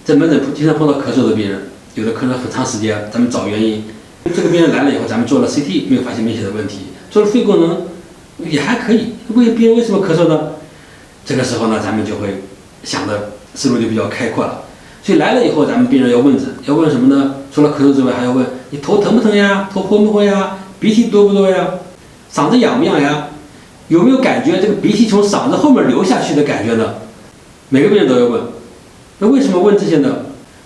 在门诊经常碰到咳嗽的病人，有的咳嗽很长时间，咱们找原因。这个病人来了以后，咱们做了 CT， 没有发现明显的问题，做了肺功能也还可以。病人为什么咳嗽呢？这个时候呢，咱们就会想的思路就比较开阔了。所以来了以后，咱们病人要问诊，要问什么呢？除了咳嗽之外，还要问你头疼不疼呀？头破不破呀？鼻涕多不多呀？嗓子痒不痒呀？有没有感觉这个鼻涕从嗓子后面流下去的感觉呢？每个病人都要问。那为什么问这些呢？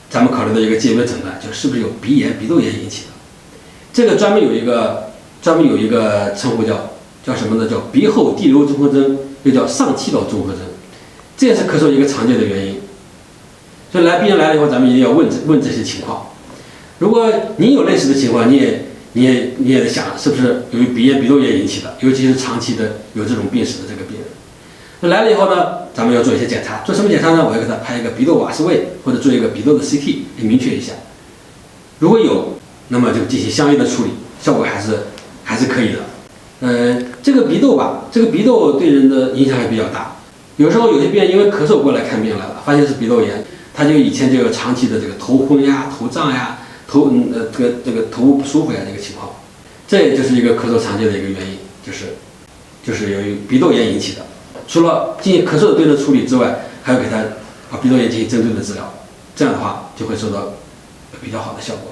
咱们考虑到一个界别诊断，就是不是有鼻炎、鼻窦炎引起的。这个专门有一个称呼叫什么呢？叫鼻后滴流综合征，又叫上气道综合征。这也是咳嗽一个常见的原因。所以病人来了以后，咱们一定要问这些情况。如果您有类似的情况，你也得想，是不是由于鼻炎、鼻窦炎引起的，尤其是长期的有这种病史的这个病人。那来了以后呢，咱们要做一些检查。做什么检查呢？我要给他拍一个鼻窦瓦斯位，或者做一个鼻窦的 CT， 来明确一下。如果有，那么就进行相应的处理，效果还是可以的。这个鼻窦吧，这个鼻窦对人的影响还比较大。有时候有些病人因为咳嗽过来看病来了，发现是鼻窦炎，他就以前就有长期的这个头昏呀、头胀呀、头部不舒服呀这个情况。这也就是一个咳嗽常见的一个原因，就是由于鼻窦炎引起的。除了进行咳嗽的对症处理之外，还要给他把鼻窦炎进行针对的治疗，这样的话就会收到比较好的效果。